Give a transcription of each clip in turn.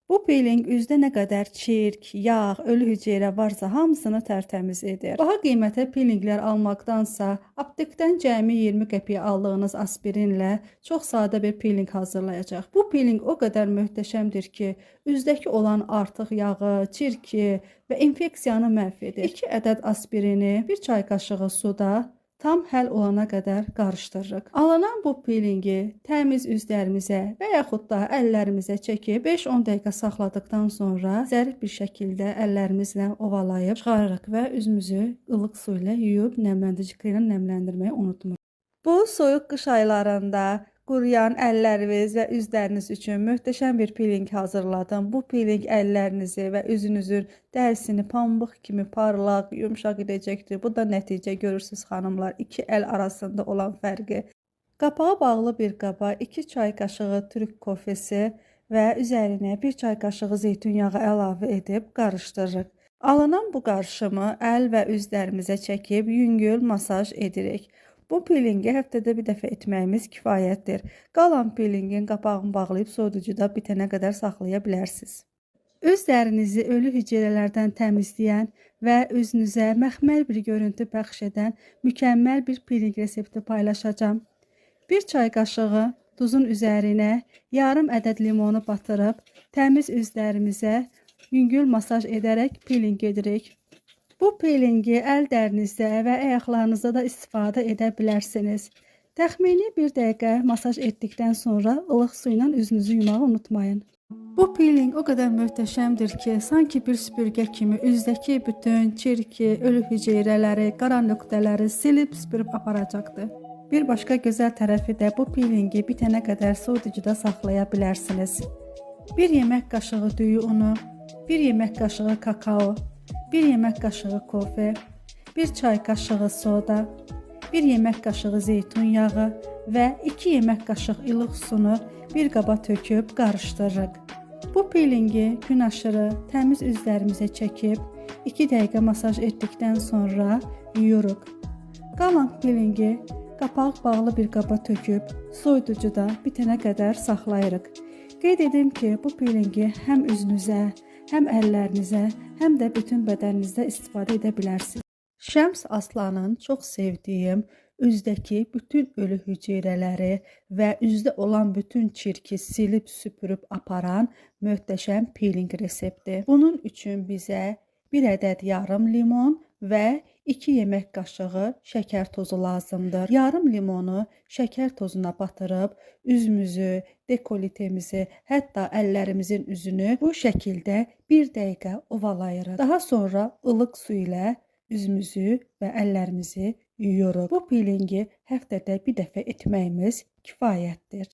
Bu peeling üzdə nə qədər çirk, yağ, ölü hüceyrə varsa hamısını tərtəmiz edir. Baha qiymətə peelinglər almaqdansa aptekdən cəmi 20 qəpiyə aldığınız aspirinlə çox sadə bir peeling hazırlayacaq. Bu peeling o qədər möhtəşəmdir ki, üzdəki olan artıq yağı, çirki və infeksiyanı məhv edir. 2 ədəd aspirini 1 çay qaşığı suda tam həll olana qədər qarışdırırıq. Alınan bu peelingi təmiz üzlərimizə və yaxud da əllərimizə çəkib 5-10 dəqiqə saxladıqdan sonra zərif bir şəkildə əllərimizlə ovalayıb çıxarırıq və üzümüzü ılıq su ilə yuyub nəmləndirici kremlə nəmləndirməyi unutmuruq. Bu soyuq qış aylarında quruyan əlləriniz və üzləriniz üçün möhtəşəm bir peeling hazırladım. Bu peeling əllərinizi və üzünüzün dərisini pambıq kimi parlaq, yumşaq edəcəkdir. Bu da nəticə görürsünüz xanımlar, 2 əl arasında olan fərqi. Qapağı bağlı bir qaba 2 çay qaşığı türk kofesi və üzərinə 1 çay qaşığı zeytun yağı əlavə edib qarışdırırıq. Alınan bu qarışımı əl və üzlərimizə çəkib yüngül masaj edirik. Bu peelingi həftədə bir dəfə etməyimiz kifayətdir. Qalan peelingin qapağını bağlayıb soyuducuda bitənə qədər saxlaya bilərsiniz. Üzlərinizi ölü hüceyrələrdən təmizləyən və üzünüzə məxməl bir görüntü bəxş edən mükəmməl bir peeling resepti paylaşacağım. 1 çay qaşığı duzun üzərinə yarım ədəd limonu batırıb təmiz üzlərimizə yüngül masaj edərək peeling edirik. Bu peelingi əl dərinizdə və ayaqlarınızda da istifadə edə bilərsiniz. Təxmini 1 dəqiqə masaj etdikdən sonra ılıq su ilə üzünüzü yumağı unutmayın. Bu peeling o qədər möhtəşəmdir ki, sanki bir süpürgə kimi üzdəki bütün çirki, ölü hüceyrələri, qara nöqtələri silib süpürüb aparacaqdır. Bir başqa gözəl tərəfi də bu peelingi bitənə qədər soyuducuda saxlaya bilərsiniz. 1 yemək qaşığı düyü unu, 1 yemək qaşığı kakao, 1 yemək qaşığı kofe, 1 çay qaşığı soda, 1 yemək qaşığı zeytun yağı və 2 yemək qaşıq ilıq sunu bir qaba töküb qarışdırırıq. Bu peelingi gün aşırı təmiz üzlərimizə çəkib 2 dəqiqə masaj etdikdən sonra yuyuruq. Qalan peelingi qapağı bağlı bir qaba töküb soyuducuda bitənə qədər saxlayırıq. Qeyd edim ki, bu peelingi həm üzünüzə, həm əllərinizə, həm də bütün bədəninizdə istifadə edə bilərsiniz. Şəms Aslanın çox sevdiyim üzdəki bütün ölü hüceyrələri və üzdə olan bütün çirki silib süpürüb aparan möhtəşəm peeling resepti. Bunun üçün bizə 1 ədəd yarım limon və 2 yemək qaşığı şəkər tozu lazımdır. Yarım limonu şəkər tozuna batırıb üzümüzü, dekolitemizi, hətta əllərimizin üzünü bu şəkildə 1 dəqiqə ovalayırıq. Daha sonra ılıq su ilə üzümüzü və əllərimizi yuyuruq. Bu peelingi həftədə bir dəfə etməyimiz kifayətdir.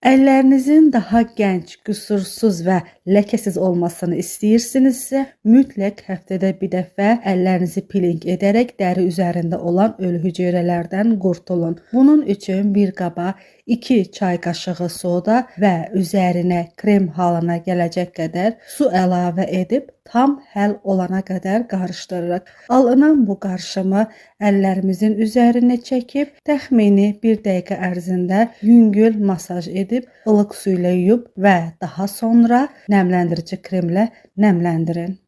Əllərinizin daha gənc, qüsursuz və ləkəsiz olmasını istəyirsinizsə, mütləq həftədə bir dəfə əllərinizi peeling edərək dəri üzərində olan ölü hüceyrələrdən qurtulun. Bunun üçün bir qaba 2 çay qaşığı soda və üzərinə krem halına gələcək qədər su əlavə edib tam həll olana qədər qarışdırırıq. Alınan bu qarışımı əllərimizin üzərinə çəkib təxmini 1 dəqiqə ərzində yüngül masaj edib ılıq su ilə yuyub və daha sonra nəmləndirici kremlə nəmləndirin.